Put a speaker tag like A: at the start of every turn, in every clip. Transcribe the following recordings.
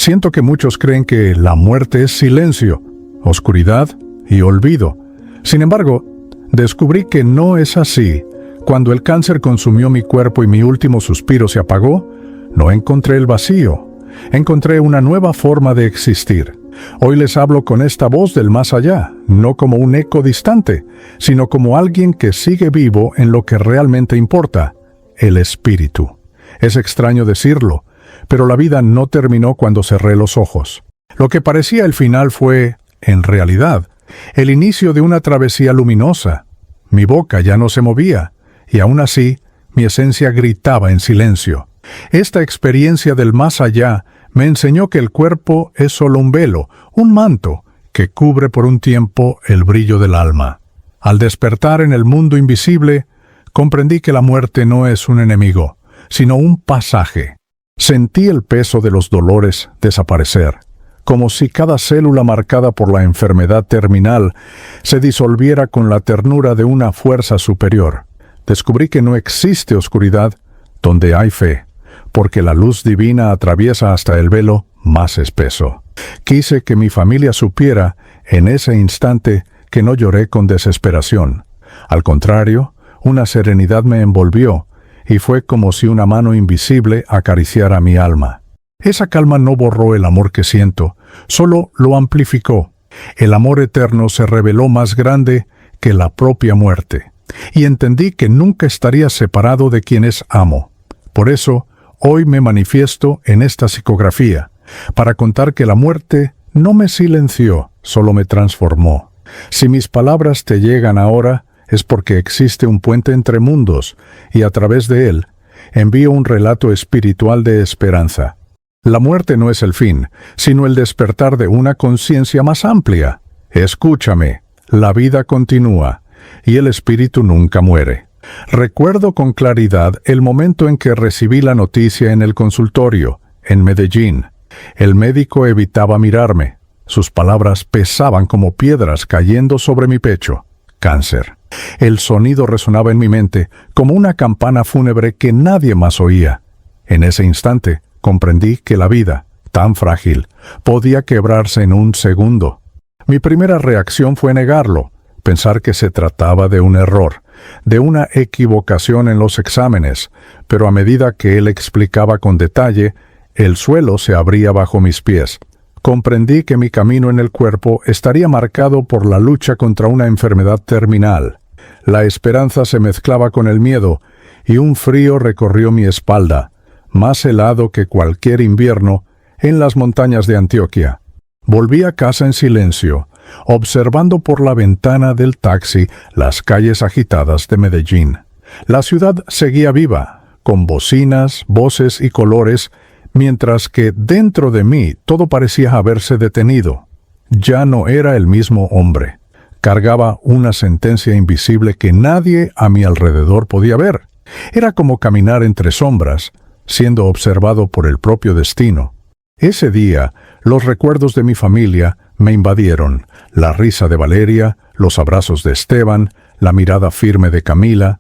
A: Siento que muchos creen que la muerte es silencio, oscuridad y olvido. Sin embargo, descubrí que no es así. Cuando el cáncer consumió mi cuerpo y mi último suspiro se apagó, no encontré el vacío. Encontré una nueva forma de existir. Hoy les hablo con esta voz del más allá, no como un eco distante, sino como alguien que sigue vivo en lo que realmente importa, el espíritu. Es extraño decirlo, pero la vida no terminó cuando cerré los ojos. Lo que parecía el final fue, en realidad, el inicio de una travesía luminosa. Mi boca ya no se movía, y aún así, mi esencia gritaba en silencio. Esta experiencia del más allá me enseñó que el cuerpo es solo un velo, un manto, que cubre por un tiempo el brillo del alma. Al despertar en el mundo invisible, comprendí que la muerte no es un enemigo, sino un pasaje. Sentí el peso de los dolores desaparecer, como si cada célula marcada por la enfermedad terminal se disolviera con la ternura de una fuerza superior. Descubrí que no existe oscuridad donde hay fe, porque la luz divina atraviesa hasta el velo más espeso. Quise que mi familia supiera en ese instante que no lloré con desesperación. Al contrario, una serenidad me envolvió, y fue como si una mano invisible acariciara mi alma. Esa calma no borró el amor que siento, solo lo amplificó. El amor eterno se reveló más grande que la propia muerte, y entendí que nunca estaría separado de quienes amo. Por eso, hoy me manifiesto en esta psicografía, para contar que la muerte no me silenció, solo me transformó. Si mis palabras te llegan ahora, es porque existe un puente entre mundos, y a través de él, envío un relato espiritual de esperanza. La muerte no es el fin, sino el despertar de una conciencia más amplia. Escúchame, la vida continúa, y el espíritu nunca muere. Recuerdo con claridad el momento en que recibí la noticia en el consultorio, en Medellín. El médico evitaba mirarme. Sus palabras pesaban como piedras cayendo sobre mi pecho. Cáncer. El sonido resonaba en mi mente como una campana fúnebre que nadie más oía. En ese instante comprendí que la vida, tan frágil, podía quebrarse en un segundo. Mi primera reacción fue negarlo, pensar que se trataba de un error, de una equivocación en los exámenes, pero a medida que él explicaba con detalle, el suelo se abría bajo mis pies. Comprendí que mi camino en el cuerpo estaría marcado por la lucha contra una enfermedad terminal. La esperanza se mezclaba con el miedo, y un frío recorrió mi espalda, más helado que cualquier invierno, en las montañas de Antioquia. Volví a casa en silencio, observando por la ventana del taxi las calles agitadas de Medellín. La ciudad seguía viva, con bocinas, voces y colores, mientras que dentro de mí todo parecía haberse detenido. Ya no era el mismo hombre. Cargaba una sentencia invisible que nadie a mi alrededor podía ver. Era como caminar entre sombras, siendo observado por el propio destino. Ese día, los recuerdos de mi familia me invadieron. La risa de Valeria, los abrazos de Esteban, la mirada firme de Camila.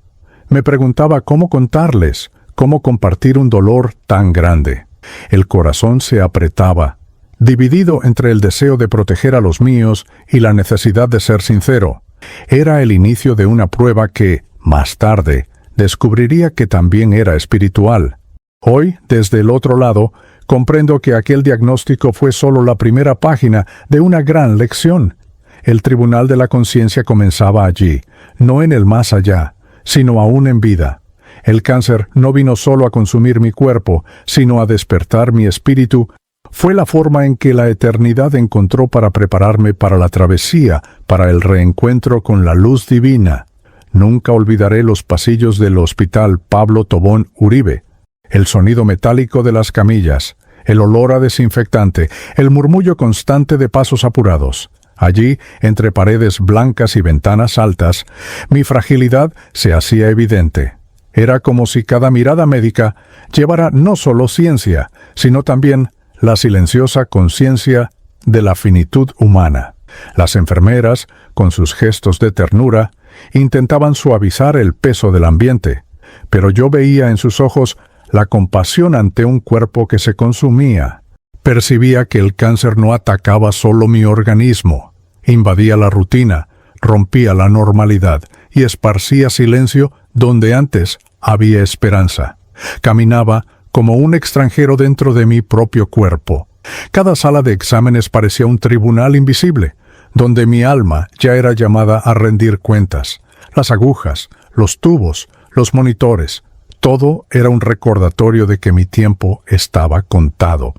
A: Me preguntaba cómo contarles, cómo compartir un dolor tan grande. El corazón se apretaba, dividido entre el deseo de proteger a los míos y la necesidad de ser sincero. Era el inicio de una prueba que, más tarde, descubriría que también era espiritual. Hoy, desde el otro lado, comprendo que aquel diagnóstico fue solo la primera página de una gran lección. El tribunal de la conciencia comenzaba allí, no en el más allá, sino aún en vida. El cáncer no vino solo a consumir mi cuerpo, sino a despertar mi espíritu. Fue la forma en que la eternidad encontró para prepararme para la travesía, para el reencuentro con la luz divina. Nunca olvidaré los pasillos del Hospital Pablo Tobón Uribe, el sonido metálico de las camillas, el olor a desinfectante, el murmullo constante de pasos apurados. Allí, entre paredes blancas y ventanas altas, mi fragilidad se hacía evidente. Era como si cada mirada médica llevara no solo ciencia, sino también la silenciosa conciencia de la finitud humana. Las enfermeras, con sus gestos de ternura, intentaban suavizar el peso del ambiente, pero yo veía en sus ojos la compasión ante un cuerpo que se consumía. Percibía que el cáncer no atacaba solo mi organismo, invadía la rutina, rompía la normalidad y esparcía silencio donde antes había esperanza. Caminaba como un extranjero dentro de mi propio cuerpo. Cada sala de exámenes parecía un tribunal invisible, donde mi alma ya era llamada a rendir cuentas. Las agujas, los tubos, los monitores, todo era un recordatorio de que mi tiempo estaba contado.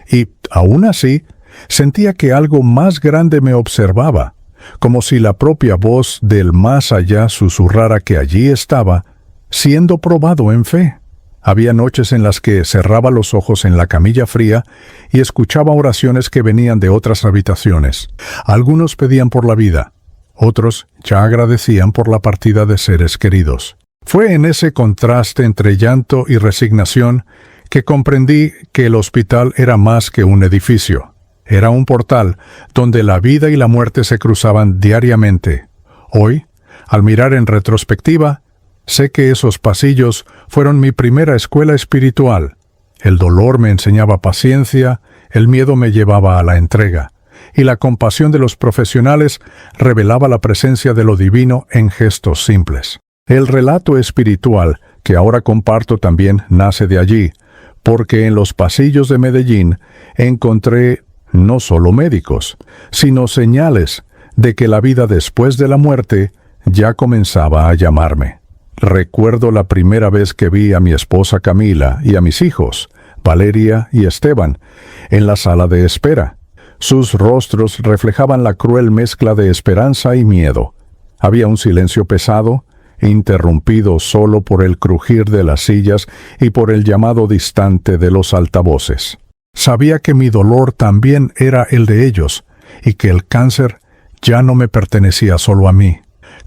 A: Y, aún así, sentía que algo más grande me observaba, como si la propia voz del más allá susurrara que allí estaba, siendo probado en fe. Había noches en las que cerraba los ojos en la camilla fría y escuchaba oraciones que venían de otras habitaciones. Algunos pedían por la vida, otros ya agradecían por la partida de seres queridos. Fue en ese contraste entre llanto y resignación que comprendí que el hospital era más que un edificio. Era un portal donde la vida y la muerte se cruzaban diariamente. Hoy, al mirar en retrospectiva, sé que esos pasillos fueron mi primera escuela espiritual. El dolor me enseñaba paciencia, el miedo me llevaba a la entrega, y la compasión de los profesionales revelaba la presencia de lo divino en gestos simples. El relato espiritual que ahora comparto también nace de allí, porque en los pasillos de Medellín encontré no solo médicos, sino señales de que la vida después de la muerte ya comenzaba a llamarme. Recuerdo la primera vez que vi a mi esposa Camila y a mis hijos, Valeria y Esteban, en la sala de espera. Sus rostros reflejaban la cruel mezcla de esperanza y miedo. Había un silencio pesado, interrumpido solo por el crujir de las sillas y por el llamado distante de los altavoces. Sabía que mi dolor también era el de ellos, y que el cáncer ya no me pertenecía solo a mí.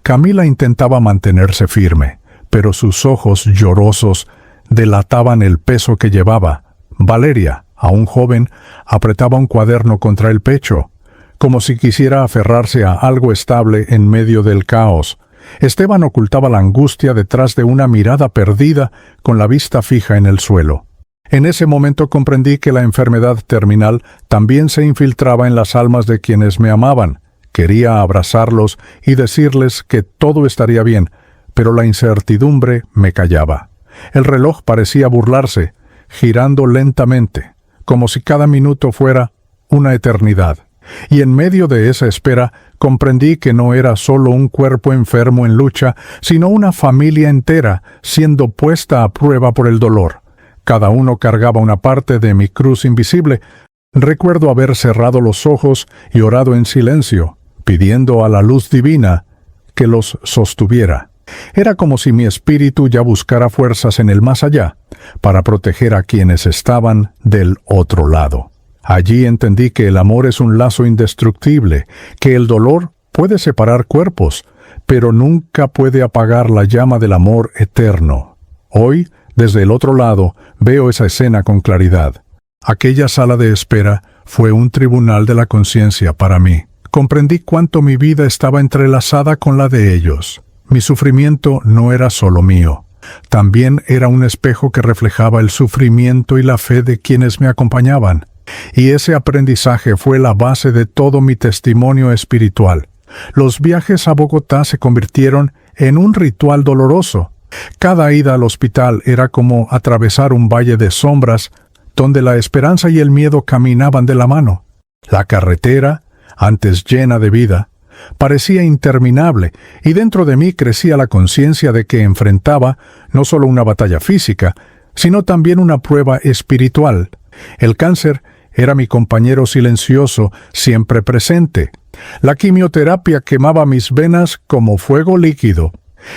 A: Camila intentaba mantenerse firme, pero sus ojos llorosos delataban el peso que llevaba. Valeria, aún joven, apretaba un cuaderno contra el pecho, como si quisiera aferrarse a algo estable en medio del caos. Esteban ocultaba la angustia detrás de una mirada perdida con la vista fija en el suelo. En ese momento comprendí que la enfermedad terminal también se infiltraba en las almas de quienes me amaban. Quería abrazarlos y decirles que todo estaría bien, pero la incertidumbre me callaba. El reloj parecía burlarse, girando lentamente, como si cada minuto fuera una eternidad. Y en medio de esa espera comprendí que no era solo un cuerpo enfermo en lucha, sino una familia entera siendo puesta a prueba por el dolor. Cada uno cargaba una parte de mi cruz invisible. Recuerdo haber cerrado los ojos y orado en silencio, pidiendo a la luz divina que los sostuviera. Era como si mi espíritu ya buscara fuerzas en el más allá para proteger a quienes estaban del otro lado. Allí entendí que el amor es un lazo indestructible, que el dolor puede separar cuerpos, pero nunca puede apagar la llama del amor eterno. Hoy, desde el otro lado, veo esa escena con claridad. Aquella sala de espera fue un tribunal de la conciencia para mí. Comprendí cuánto mi vida estaba entrelazada con la de ellos. Mi sufrimiento no era solo mío. También era un espejo que reflejaba el sufrimiento y la fe de quienes me acompañaban. Y ese aprendizaje fue la base de todo mi testimonio espiritual. Los viajes a Bogotá se convirtieron en un ritual doloroso. Cada ida al hospital era como atravesar un valle de sombras donde la esperanza y el miedo caminaban de la mano. La carretera, antes llena de vida, parecía interminable, y dentro de mí crecía la conciencia de que enfrentaba no solo una batalla física, sino también una prueba espiritual. El cáncer era mi compañero silencioso, siempre presente. La quimioterapia quemaba mis venas como fuego líquido.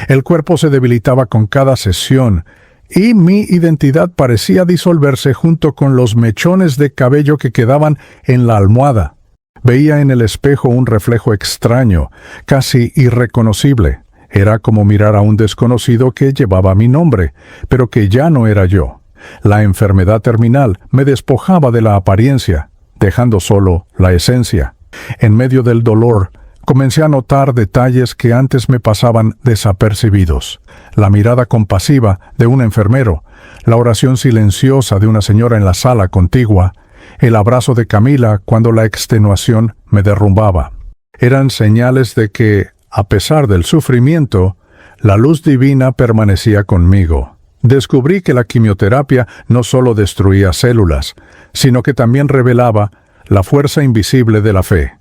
A: El cuerpo se debilitaba con cada sesión, y mi identidad parecía disolverse junto con los mechones de cabello que quedaban en la almohada. Veía en el espejo un reflejo extraño, casi irreconocible. Era como mirar a un desconocido que llevaba mi nombre, pero que ya no era yo. La enfermedad terminal me despojaba de la apariencia, dejando solo la esencia. En medio del dolor, comencé a notar detalles que antes me pasaban desapercibidos. La mirada compasiva de un enfermero, la oración silenciosa de una señora en la sala contigua, el abrazo de Camila cuando la extenuación me derrumbaba. Eran señales de que, a pesar del sufrimiento, la luz divina permanecía conmigo. Descubrí que la quimioterapia no solo destruía células, sino que también revelaba la fuerza invisible de la fe.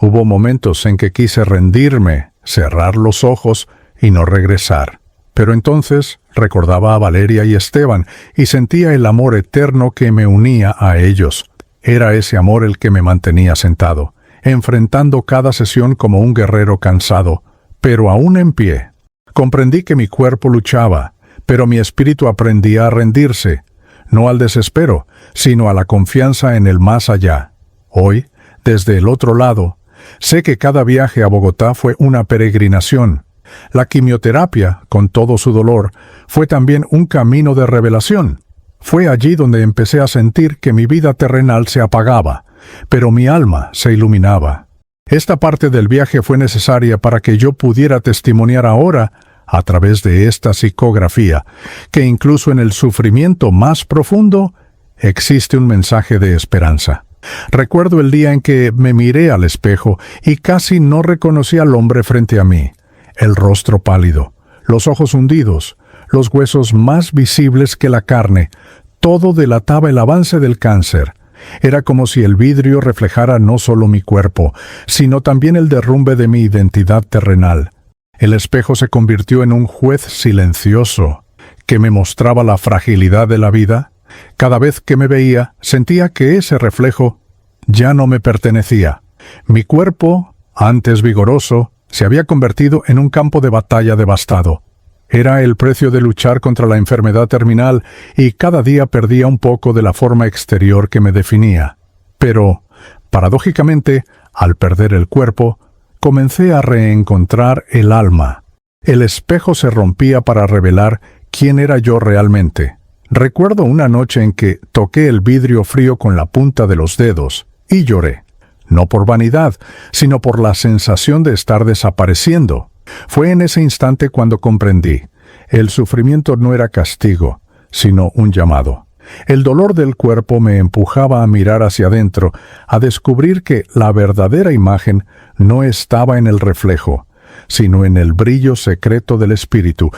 A: Hubo momentos en que quise rendirme, cerrar los ojos y no regresar. Pero entonces recordaba a Valeria y Esteban y sentía el amor eterno que me unía a ellos. Era ese amor el que me mantenía sentado, enfrentando cada sesión como un guerrero cansado, pero aún en pie. Comprendí que mi cuerpo luchaba, pero mi espíritu aprendía a rendirse, no al desespero, sino a la confianza en el más allá. Hoy, desde el otro lado, sé que cada viaje a Bogotá fue una peregrinación. La quimioterapia, con todo su dolor, fue también un camino de revelación. Fue allí donde empecé a sentir que mi vida terrenal se apagaba, pero mi alma se iluminaba. Esta parte del viaje fue necesaria para que yo pudiera testimoniar ahora, a través de esta psicografía, que incluso en el sufrimiento más profundo existe un mensaje de esperanza. Recuerdo el día en que me miré al espejo y casi no reconocí al hombre frente a mí. El rostro pálido, los ojos hundidos, los huesos más visibles que la carne, todo delataba el avance del cáncer. Era como si el vidrio reflejara no solo mi cuerpo, sino también el derrumbe de mi identidad terrenal. El espejo se convirtió en un juez silencioso que me mostraba la fragilidad de la vida. Cada vez que me veía, sentía que ese reflejo ya no me pertenecía. Mi cuerpo, antes vigoroso, se había convertido en un campo de batalla devastado. Era el precio de luchar contra la enfermedad terminal y cada día perdía un poco de la forma exterior que me definía. Pero, paradójicamente, al perder el cuerpo, comencé a reencontrar el alma. El espejo se rompía para revelar quién era yo realmente. Recuerdo una noche en que toqué el vidrio frío con la punta de los dedos y lloré. No por vanidad, sino por la sensación de estar desapareciendo. Fue en ese instante cuando comprendí. El sufrimiento no era castigo, sino un llamado. El dolor del cuerpo me empujaba a mirar hacia adentro, a descubrir que la verdadera imagen no estaba en el reflejo, sino en el brillo secreto del espíritu.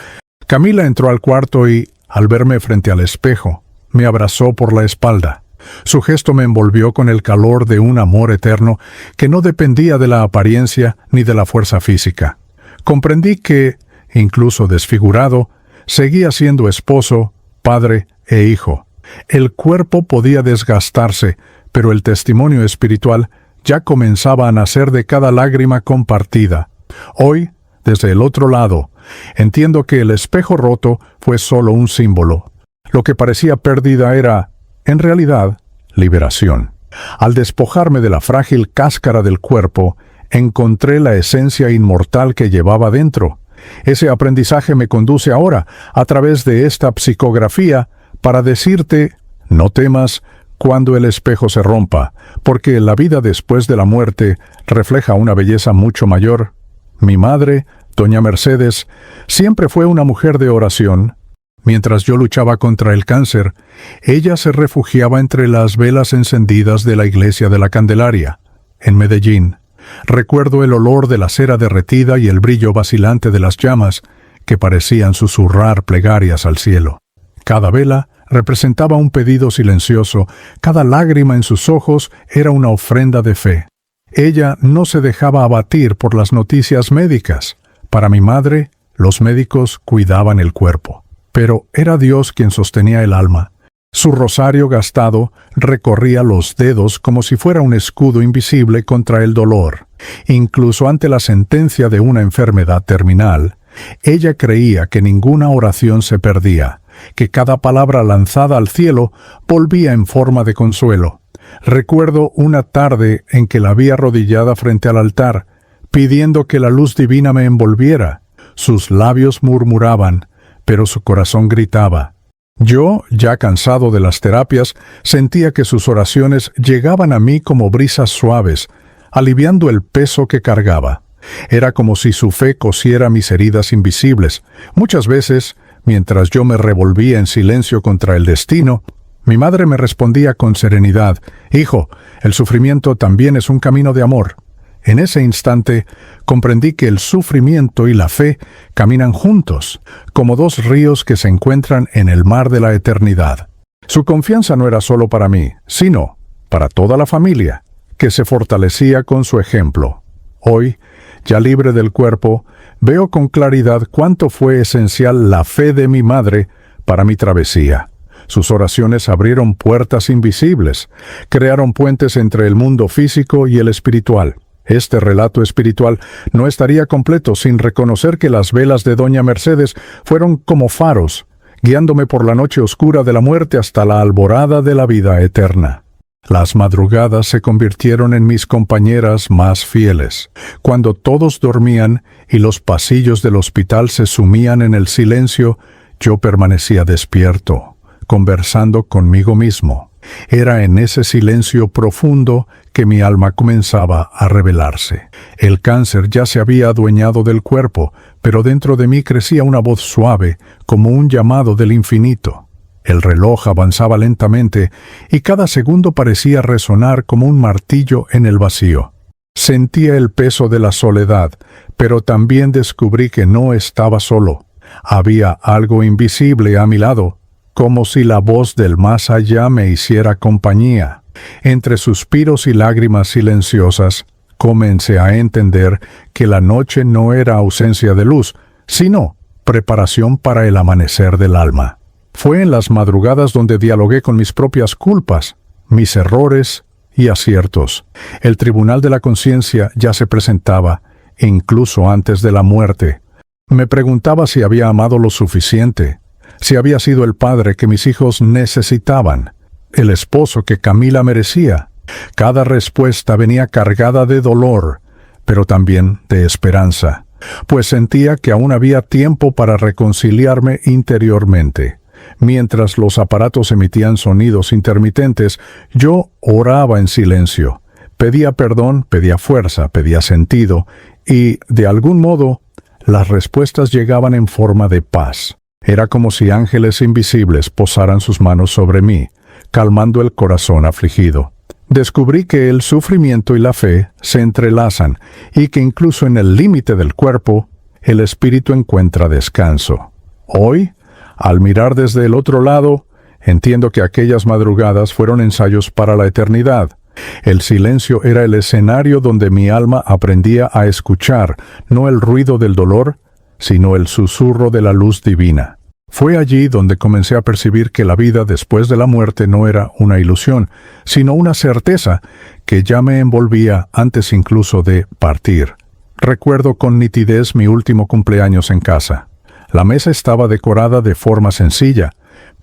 A: Camila entró al cuarto y, al verme frente al espejo, me abrazó por la espalda. Su gesto me envolvió con el calor de un amor eterno que no dependía de la apariencia ni de la fuerza física. Comprendí que, incluso desfigurado, seguía siendo esposo, padre e hijo. El cuerpo podía desgastarse, pero el testimonio espiritual ya comenzaba a nacer de cada lágrima compartida. Hoy, desde el otro lado, entiendo que el espejo roto fue solo un símbolo. Lo que parecía pérdida era, en realidad, liberación. Al despojarme de la frágil cáscara del cuerpo, encontré la esencia inmortal que llevaba dentro. Ese aprendizaje me conduce ahora, a través de esta psicografía, para decirte, no temas cuando el espejo se rompa, porque la vida después de la muerte refleja una belleza mucho mayor. Mi madre, doña Mercedes, siempre fue una mujer de oración. Mientras yo luchaba contra el cáncer, ella se refugiaba entre las velas encendidas de la iglesia de la Candelaria, en Medellín. Recuerdo el olor de la cera derretida y el brillo vacilante de las llamas que parecían susurrar plegarias al cielo. Cada vela representaba un pedido silencioso, cada lágrima en sus ojos era una ofrenda de fe. Ella no se dejaba abatir por las noticias médicas. Para mi madre, los médicos cuidaban el cuerpo, pero era Dios quien sostenía el alma. Su rosario gastado recorría los dedos como si fuera un escudo invisible contra el dolor. Incluso ante la sentencia de una enfermedad terminal, ella creía que ninguna oración se perdía, que cada palabra lanzada al cielo volvía en forma de consuelo. Recuerdo una tarde en que la vi arrodillada frente al altar, pidiendo que la luz divina me envolviera. Sus labios murmuraban, pero su corazón gritaba. Yo, ya cansado de las terapias, sentía que sus oraciones llegaban a mí como brisas suaves, aliviando el peso que cargaba. Era como si su fe cosiera mis heridas invisibles. Muchas veces, mientras yo me revolvía en silencio contra el destino, Mi madre me respondía con serenidad: «Hijo, el sufrimiento también es un camino de amor». En ese instante comprendí que el sufrimiento y la fe caminan juntos, como dos ríos que se encuentran en el mar de la eternidad. Su confianza no era solo para mí, sino para toda la familia, que se fortalecía con su ejemplo. Hoy, ya libre del cuerpo, veo con claridad cuánto fue esencial la fe de mi madre para mi travesía. Sus oraciones abrieron puertas invisibles, crearon puentes entre el mundo físico y el espiritual. Este relato espiritual no estaría completo sin reconocer que las velas de Doña Mercedes fueron como faros, guiándome por la noche oscura de la muerte hasta la alborada de la vida eterna. Las madrugadas se convirtieron en mis compañeras más fieles. Cuando todos dormían y los pasillos del hospital se sumían en el silencio, yo permanecía despierto, conversando conmigo mismo. Era en ese silencio profundo que mi alma comenzaba a revelarse. El cáncer ya se había adueñado del cuerpo, pero dentro de mí crecía una voz suave, como un llamado del infinito. El reloj avanzaba lentamente y cada segundo parecía resonar como un martillo en el vacío. Sentía el peso de la soledad, pero también descubrí que no estaba solo. Había algo invisible a mi lado, como si la voz del más allá me hiciera compañía. Entre suspiros y lágrimas silenciosas, comencé a entender que la noche no era ausencia de luz, sino preparación para el amanecer del alma. Fue en las madrugadas donde dialogué con mis propias culpas, mis errores y aciertos. El tribunal de la conciencia ya se presentaba, incluso antes de la muerte. Me preguntaba si había amado lo suficiente, si había sido el padre que mis hijos necesitaban, el esposo que Camila merecía. Cada respuesta venía cargada de dolor, pero también de esperanza, pues sentía que aún había tiempo para reconciliarme interiormente. Mientras los aparatos emitían sonidos intermitentes, yo oraba en silencio. Pedía perdón, pedía fuerza, pedía sentido, y, de algún modo, las respuestas llegaban en forma de paz. Era como si ángeles invisibles posaran sus manos sobre mí, calmando el corazón afligido. Descubrí que el sufrimiento y la fe se entrelazan y que incluso en el límite del cuerpo, el espíritu encuentra descanso. Hoy, al mirar desde el otro lado, entiendo que aquellas madrugadas fueron ensayos para la eternidad. El silencio era el escenario donde mi alma aprendía a escuchar, no el ruido del dolor, sino el susurro de la luz divina. Fue allí donde comencé a percibir que la vida después de la muerte no era una ilusión, sino una certeza que ya me envolvía antes incluso de partir. Recuerdo con nitidez mi último cumpleaños en casa. La mesa estaba decorada de forma sencilla,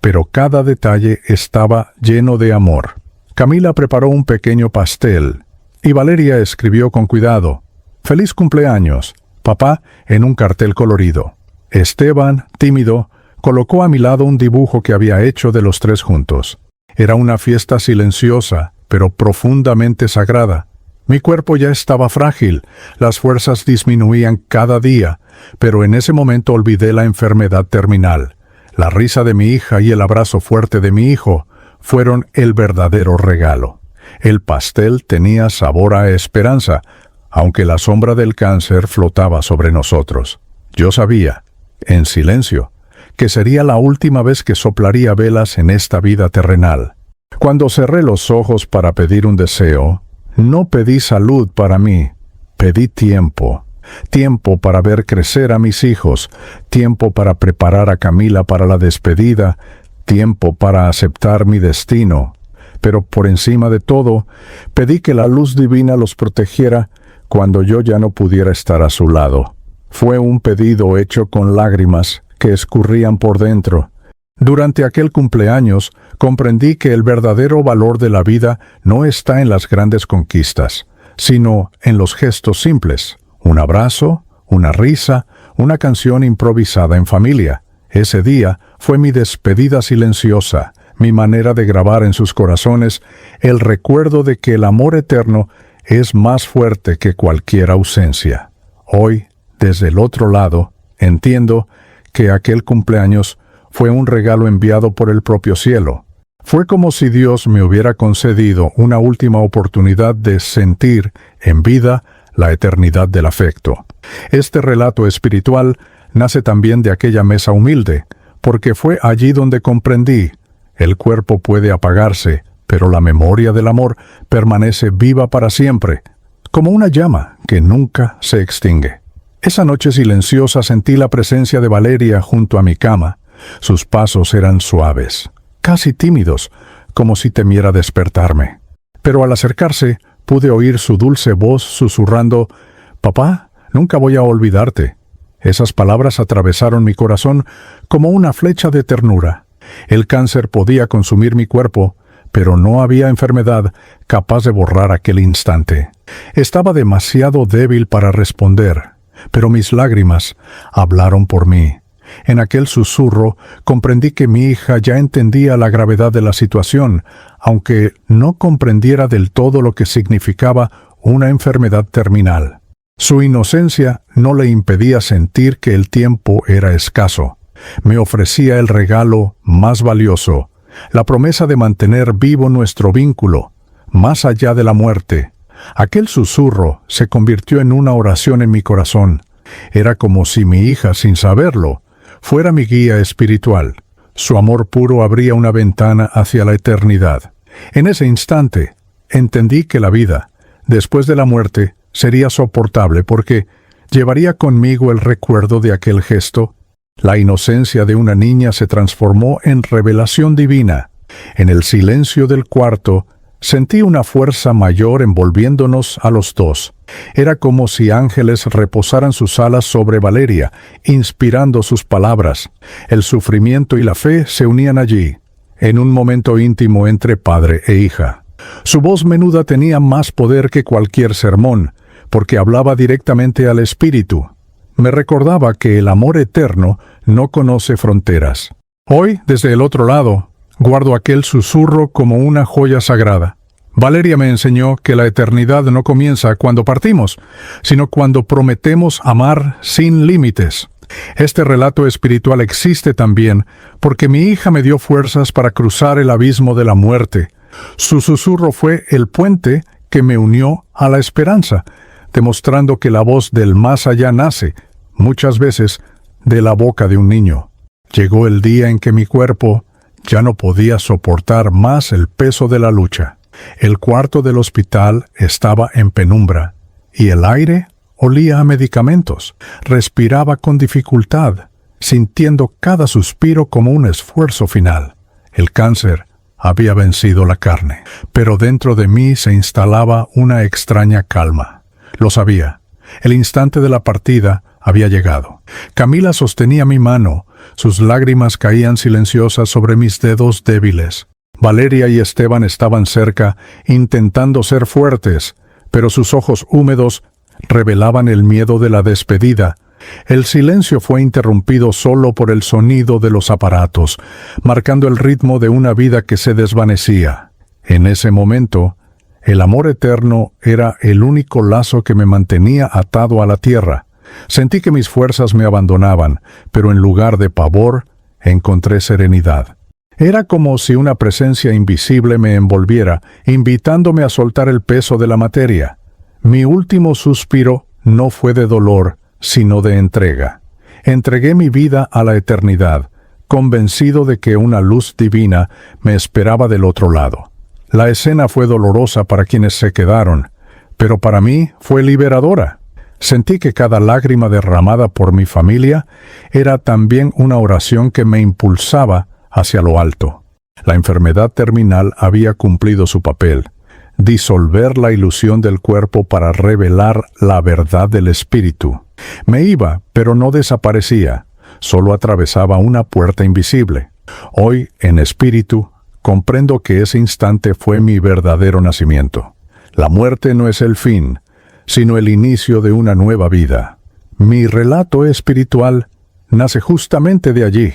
A: pero cada detalle estaba lleno de amor. Camila preparó un pequeño pastel, y Valeria escribió con cuidado: «Feliz cumpleaños, papá», en un cartel colorido. Esteban, tímido, colocó a mi lado un dibujo que había hecho de los tres juntos. Era una fiesta silenciosa, pero profundamente sagrada. Mi cuerpo ya estaba frágil, las fuerzas disminuían cada día, pero en ese momento olvidé la enfermedad terminal. La risa de mi hija y el abrazo fuerte de mi hijo fueron el verdadero regalo. El pastel tenía sabor a esperanza, aunque la sombra del cáncer flotaba sobre nosotros. Yo sabía, en silencio, que sería la última vez que soplaría velas en esta vida terrenal. Cuando cerré los ojos para pedir un deseo, no pedí salud para mí, pedí tiempo. Tiempo para ver crecer a mis hijos, tiempo para preparar a Camila para la despedida, tiempo para aceptar mi destino. Pero por encima de todo, pedí que la luz divina los protegiera cuando yo ya no pudiera estar a su lado. Fue un pedido hecho con lágrimas que escurrían por dentro. Durante aquel cumpleaños, comprendí que el verdadero valor de la vida no está en las grandes conquistas, sino en los gestos simples. Un abrazo, una risa, una canción improvisada en familia. Ese día fue mi despedida silenciosa, mi manera de grabar en sus corazones el recuerdo de que el amor eterno es más fuerte que cualquier ausencia. Hoy, desde el otro lado, entiendo que aquel cumpleaños fue un regalo enviado por el propio cielo. Fue como si Dios me hubiera concedido una última oportunidad de sentir en vida la eternidad del afecto. Este relato espiritual nace también de aquella mesa humilde, porque fue allí donde comprendí: el cuerpo puede apagarse, pero la memoria del amor permanece viva para siempre, como una llama que nunca se extingue. Esa noche silenciosa sentí la presencia de Valeria junto a mi cama. Sus pasos eran suaves, casi tímidos, como si temiera despertarme. Pero al acercarse, pude oír su dulce voz susurrando: «Papá, nunca voy a olvidarte». Esas palabras atravesaron mi corazón como una flecha de ternura. El cáncer podía consumir mi cuerpo, pero no había enfermedad capaz de borrar aquel instante. Estaba demasiado débil para responder, pero mis lágrimas hablaron por mí. En aquel susurro comprendí que mi hija ya entendía la gravedad de la situación, aunque no comprendiera del todo lo que significaba una enfermedad terminal. Su inocencia no le impedía sentir que el tiempo era escaso. Me ofrecía el regalo más valioso, la promesa de mantener vivo nuestro vínculo, más allá de la muerte. Aquel susurro se convirtió en una oración en mi corazón. Era como si mi hija, sin saberlo, fuera mi guía espiritual. Su amor puro abría una ventana hacia la eternidad. En ese instante, entendí que la vida, después de la muerte, sería soportable porque llevaría conmigo el recuerdo de aquel gesto. La inocencia de una niña se transformó en revelación divina. En el silencio del cuarto, sentí una fuerza mayor envolviéndonos a los dos. Era como si ángeles reposaran sus alas sobre Valeria, inspirando sus palabras. El sufrimiento y la fe se unían allí, en un momento íntimo entre padre e hija. Su voz menuda tenía más poder que cualquier sermón, porque hablaba directamente al espíritu. Me recordaba que el amor eterno no conoce fronteras. Hoy, desde el otro lado, guardo aquel susurro como una joya sagrada. Valeria me enseñó que la eternidad no comienza cuando partimos, sino cuando prometemos amar sin límites. Este relato espiritual existe también porque mi hija me dio fuerzas para cruzar el abismo de la muerte. Su susurro fue el puente que me unió a la esperanza, demostrando que la voz del más allá nace, muchas veces, de la boca de un niño. Llegó el día en que mi cuerpo ya no podía soportar más el peso de la lucha. El cuarto del hospital estaba en penumbra, y el aire olía a medicamentos. Respiraba con dificultad, sintiendo cada suspiro como un esfuerzo final. El cáncer había vencido la carne, pero dentro de mí se instalaba una extraña calma. Lo sabía. El instante de la partida había llegado. Camila sostenía mi mano. Sus lágrimas caían silenciosas sobre mis dedos débiles. Valeria y Esteban estaban cerca, intentando ser fuertes, pero sus ojos húmedos revelaban el miedo de la despedida. El silencio fue interrumpido solo por el sonido de los aparatos, marcando el ritmo de una vida que se desvanecía. En ese momento, el amor eterno era el único lazo que me mantenía atado a la tierra. Sentí que mis fuerzas me abandonaban, pero en lugar de pavor, encontré serenidad. Era como si una presencia invisible me envolviera, invitándome a soltar el peso de la materia. Mi último suspiro no fue de dolor, sino de entrega. Entregué mi vida a la eternidad, convencido de que una luz divina me esperaba del otro lado. La escena fue dolorosa para quienes se quedaron, pero para mí fue liberadora. Sentí que cada lágrima derramada por mi familia era también una oración que me impulsaba hacia lo alto. La enfermedad terminal había cumplido su papel: disolver la ilusión del cuerpo para revelar la verdad del espíritu. Me iba, pero no desaparecía, solo atravesaba una puerta invisible. Hoy, en espíritu, comprendo que ese instante fue mi verdadero nacimiento. La muerte no es el fin, sino el inicio de una nueva vida. Mi relato espiritual nace justamente de allí,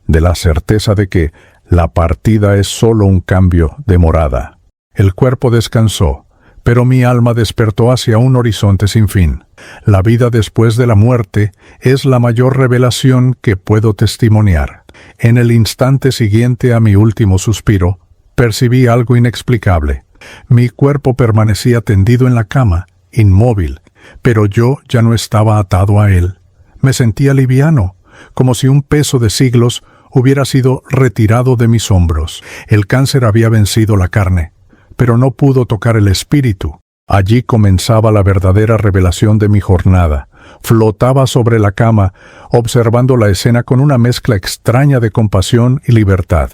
A: de la certeza de que la partida es solo un cambio de morada. El cuerpo descansó, pero mi alma despertó hacia un horizonte sin fin. La vida después de la muerte es la mayor revelación que puedo testimoniar. En el instante siguiente a mi último suspiro, percibí algo inexplicable. Mi cuerpo permanecía tendido en la cama, inmóvil, pero yo ya no estaba atado a él. Me sentía liviano, como si un peso de siglos hubiera sido retirado de mis hombros. El cáncer había vencido la carne, pero no pudo tocar el espíritu. Allí comenzaba la verdadera revelación de mi jornada. Flotaba sobre la cama, observando la escena con una mezcla extraña de compasión y libertad.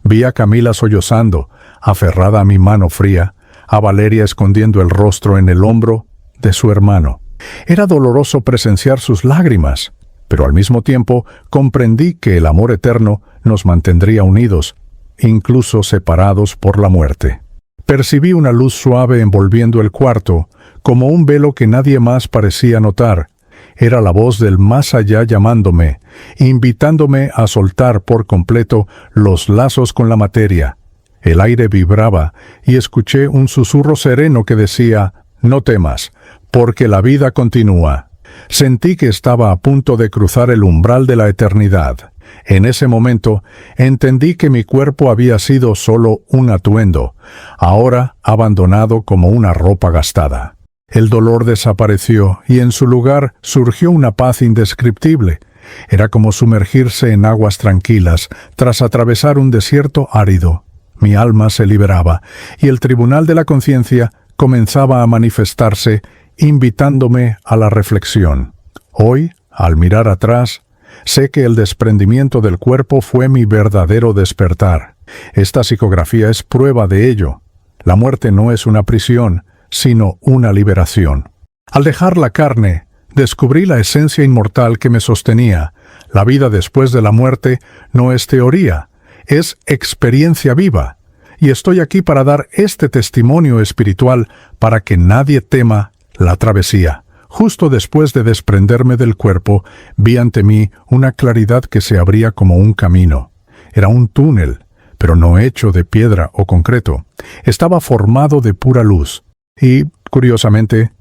A: Vi a Camila sollozando, aferrada a mi mano fría, a Valeria escondiendo el rostro en el hombro de su hermano. Era doloroso presenciar sus lágrimas, pero al mismo tiempo comprendí que el amor eterno nos mantendría unidos, incluso separados por la muerte. Percibí una luz suave envolviendo el cuarto, como un velo que nadie más parecía notar. Era la voz del más allá llamándome, invitándome a soltar por completo los lazos con la materia. El aire vibraba y escuché un susurro sereno que decía: «No temas, porque la vida continúa». Sentí que estaba a punto de cruzar el umbral de la eternidad. En ese momento entendí que mi cuerpo había sido solo un atuendo, ahora abandonado como una ropa gastada. El dolor desapareció y en su lugar surgió una paz indescriptible. Era como sumergirse en aguas tranquilas tras atravesar un desierto árido. Mi alma se liberaba y el tribunal de la conciencia comenzaba a manifestarse, invitándome a la reflexión. Hoy, al mirar atrás, sé que el desprendimiento del cuerpo fue mi verdadero despertar. Esta psicografía es prueba de ello. La muerte no es una prisión, sino una liberación. Al dejar la carne, descubrí la esencia inmortal que me sostenía. La vida después de la muerte no es teoría, es experiencia viva. Y estoy aquí para dar este testimonio espiritual para que nadie tema la travesía. Justo después de desprenderme del cuerpo, vi ante mí una claridad que se abría como un camino. Era un túnel, pero no hecho de piedra o concreto. Estaba formado de pura luz y, curiosamente,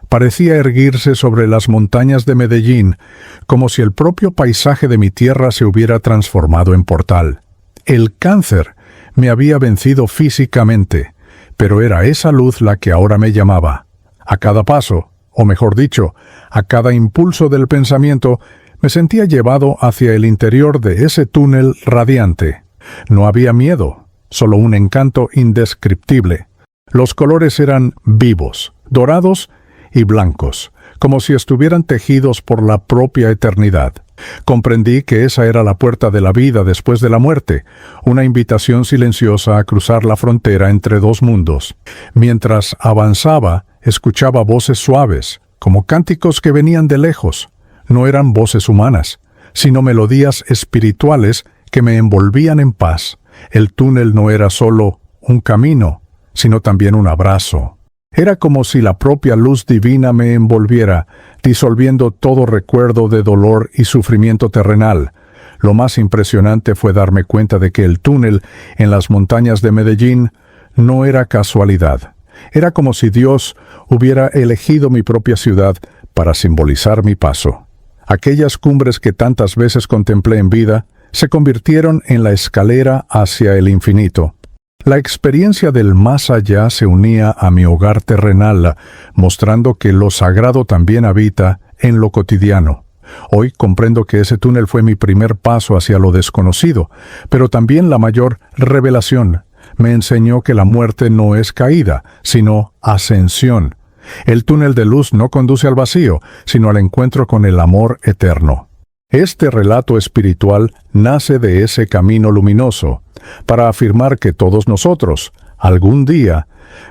A: parecía erguirse sobre las montañas de Medellín, como si el propio paisaje de mi tierra se hubiera transformado en portal. El cáncer me había vencido físicamente, pero era esa luz la que ahora me llamaba. A cada paso, o mejor dicho, a cada impulso del pensamiento, me sentía llevado hacia el interior de ese túnel radiante. No había miedo, solo un encanto indescriptible. Los colores eran vivos, dorados y blancos, como si estuvieran tejidos por la propia eternidad. Comprendí que esa era la puerta de la vida después de la muerte, una invitación silenciosa a cruzar la frontera entre dos mundos. Mientras avanzaba, escuchaba voces suaves, como cánticos que venían de lejos. No eran voces humanas, sino melodías espirituales que me envolvían en paz. El túnel no era solo un camino, sino también un abrazo. Era como si la propia luz divina me envolviera, disolviendo todo recuerdo de dolor y sufrimiento terrenal. Lo más impresionante fue darme cuenta de que el túnel en las montañas de Medellín no era casualidad. Era como si Dios hubiera elegido mi propia ciudad para simbolizar mi paso. Aquellas cumbres que tantas veces contemplé en vida se convirtieron en la escalera hacia el infinito. La experiencia del más allá se unía a mi hogar terrenal, mostrando que lo sagrado también habita en lo cotidiano. Hoy comprendo que ese túnel fue mi primer paso hacia lo desconocido, pero también la mayor revelación. Me enseñó que la muerte no es caída, sino ascensión. El túnel de luz no conduce al vacío, sino al encuentro con el amor eterno. Este relato espiritual nace de ese camino luminoso, para afirmar que todos nosotros, algún día,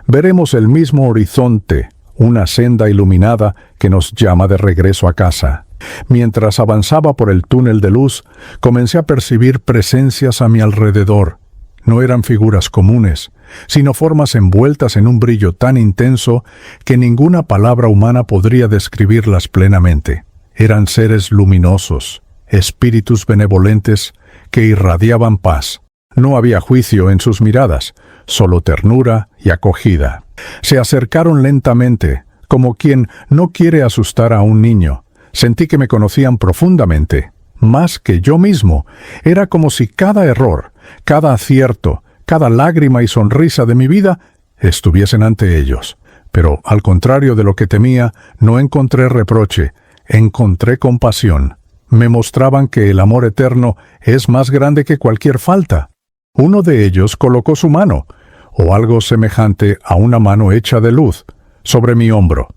A: veremos el mismo horizonte, una senda iluminada que nos llama de regreso a casa. Mientras avanzaba por el túnel de luz, comencé a percibir presencias a mi alrededor. No eran figuras comunes, sino formas envueltas en un brillo tan intenso que ninguna palabra humana podría describirlas plenamente. Eran seres luminosos, espíritus benevolentes que irradiaban paz. No había juicio en sus miradas, solo ternura y acogida. Se acercaron lentamente, como quien no quiere asustar a un niño. Sentí que me conocían profundamente, más que yo mismo. Era como si cada error, cada acierto, cada lágrima y sonrisa de mi vida estuviesen ante ellos. Pero, al contrario de lo que temía, no encontré reproche, encontré compasión. Me mostraban que el amor eterno es más grande que cualquier falta. Uno de ellos colocó su mano, o algo semejante a una mano hecha de luz, sobre mi hombro.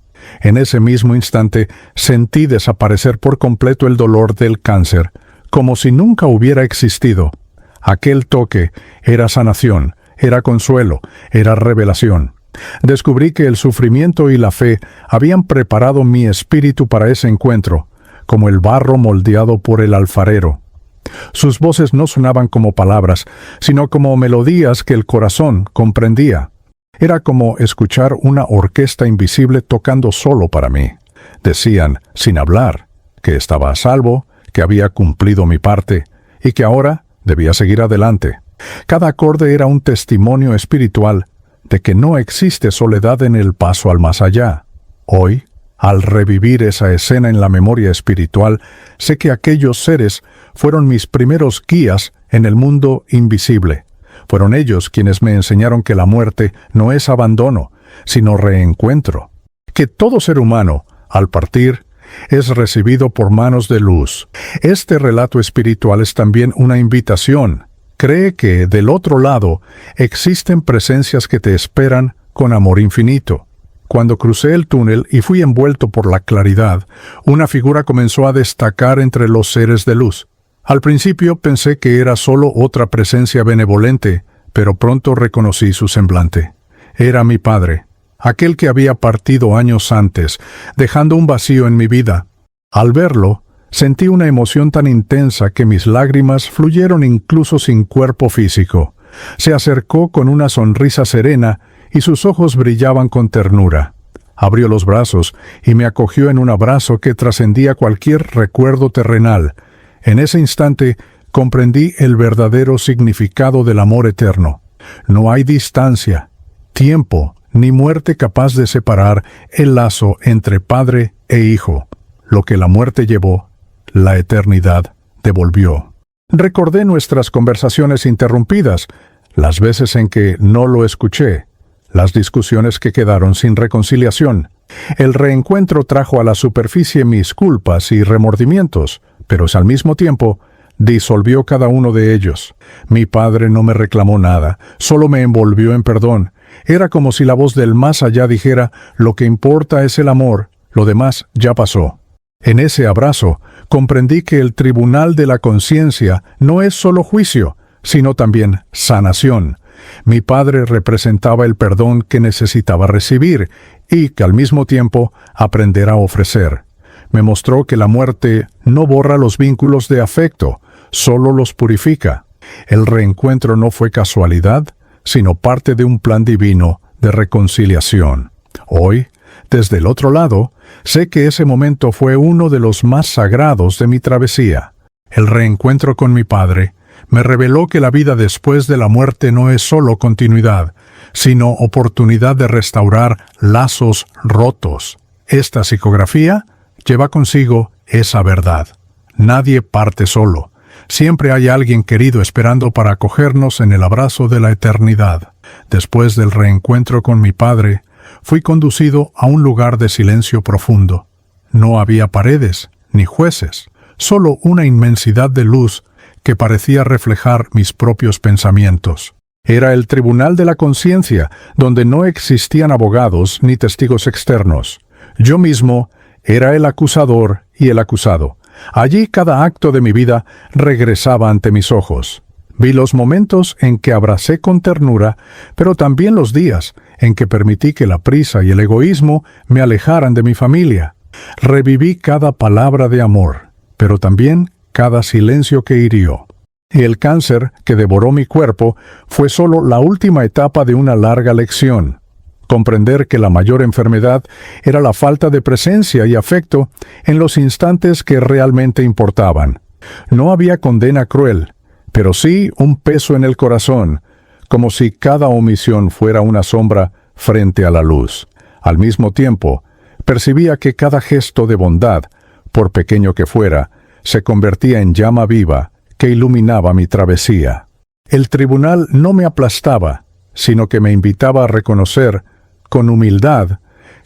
A: En ese mismo instante sentí desaparecer por completo el dolor del cáncer, como si nunca hubiera existido. Aquel toque era sanación, era consuelo, era revelación. Descubrí que el sufrimiento y la fe habían preparado mi espíritu para ese encuentro, como el barro moldeado por el alfarero. Sus voces no sonaban como palabras, sino como melodías que el corazón comprendía. Era como escuchar una orquesta invisible tocando solo para mí. Decían, sin hablar, que estaba a salvo, que había cumplido mi parte, y que ahora debía seguir adelante. Cada acorde era un testimonio espiritual de que no existe soledad en el paso al más allá. Hoy, al revivir esa escena en la memoria espiritual, sé que aquellos seres fueron mis primeros guías en el mundo invisible. Fueron ellos quienes me enseñaron que la muerte no es abandono, sino reencuentro. Que todo ser humano, al partir, es recibido por manos de luz. Este relato espiritual es también una invitación. Cree que, del otro lado, existen presencias que te esperan con amor infinito. Cuando crucé el túnel y fui envuelto por la claridad, una figura comenzó a destacar entre los seres de luz. Al principio pensé que era solo otra presencia benevolente, pero pronto reconocí su semblante. Era mi padre, aquel que había partido años antes, dejando un vacío en mi vida. Al verlo, sentí una emoción tan intensa que mis lágrimas fluyeron incluso sin cuerpo físico. Se acercó con una sonrisa serena y sus ojos brillaban con ternura. Abrió los brazos y me acogió en un abrazo que trascendía cualquier recuerdo terrenal. En ese instante comprendí el verdadero significado del amor eterno. No hay distancia, tiempo ni muerte capaz de separar el lazo entre padre e hijo. Lo que la muerte llevó, la eternidad devolvió. Recordé nuestras conversaciones interrumpidas, las veces en que no lo escuché, las discusiones que quedaron sin reconciliación. El reencuentro trajo a la superficie mis culpas y remordimientos, pero al mismo tiempo disolvió cada uno de ellos. Mi padre no me reclamó nada, solo me envolvió en perdón. Era como si la voz del más allá dijera, lo que importa es el amor, lo demás ya pasó. En ese abrazo, comprendí que el tribunal de la conciencia no es solo juicio, sino también sanación. Mi padre representaba el perdón que necesitaba recibir y que al mismo tiempo aprender a ofrecer. Me mostró que la muerte no borra los vínculos de afecto, solo los purifica. El reencuentro no fue casualidad, sino parte de un plan divino de reconciliación. Hoy, desde el otro lado, sé que ese momento fue uno de los más sagrados de mi travesía. El reencuentro con mi padre me reveló que la vida después de la muerte no es solo continuidad, sino oportunidad de restaurar lazos rotos. Esta psicografía lleva consigo esa verdad. Nadie parte solo. Siempre hay alguien querido esperando para acogernos en el abrazo de la eternidad. Después del reencuentro con mi padre, fui conducido a un lugar de silencio profundo. No había paredes, ni jueces, solo una inmensidad de luz que parecía reflejar mis propios pensamientos. Era el tribunal de la conciencia, donde no existían abogados ni testigos externos. Yo mismo era el acusador y el acusado. Allí cada acto de mi vida regresaba ante mis ojos. Vi los momentos en que abracé con ternura, pero también los días en que permití que la prisa y el egoísmo me alejaran de mi familia. Reviví cada palabra de amor, pero también cada silencio que hirió. Y el cáncer que devoró mi cuerpo fue solo la última etapa de una larga lección. Comprender que la mayor enfermedad era la falta de presencia y afecto en los instantes que realmente importaban. No había condena cruel, pero sí un peso en el corazón, como si cada omisión fuera una sombra frente a la luz. Al mismo tiempo, percibía que cada gesto de bondad, por pequeño que fuera, se convertía en llama viva que iluminaba mi travesía. El tribunal no me aplastaba, sino que me invitaba a reconocer, con humildad,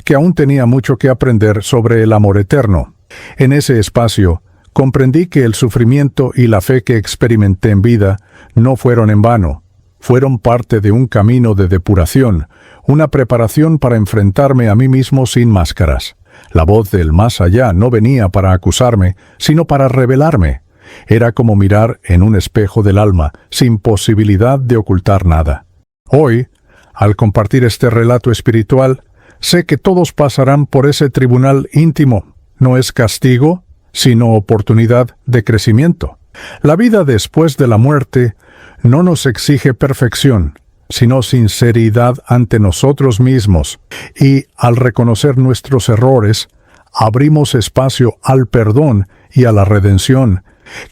A: que aún tenía mucho que aprender sobre el amor eterno. En ese espacio, comprendí que el sufrimiento y la fe que experimenté en vida no fueron en vano. Fueron parte de un camino de depuración, una preparación para enfrentarme a mí mismo sin máscaras. La voz del más allá no venía para acusarme, sino para revelarme. Era como mirar en un espejo del alma, sin posibilidad de ocultar nada. Hoy, al compartir este relato espiritual, sé que todos pasarán por ese tribunal íntimo. No es castigo, sino oportunidad de crecimiento. La vida después de la muerte no nos exige perfección, sino sinceridad ante nosotros mismos, y al reconocer nuestros errores, abrimos espacio al perdón y a la redención,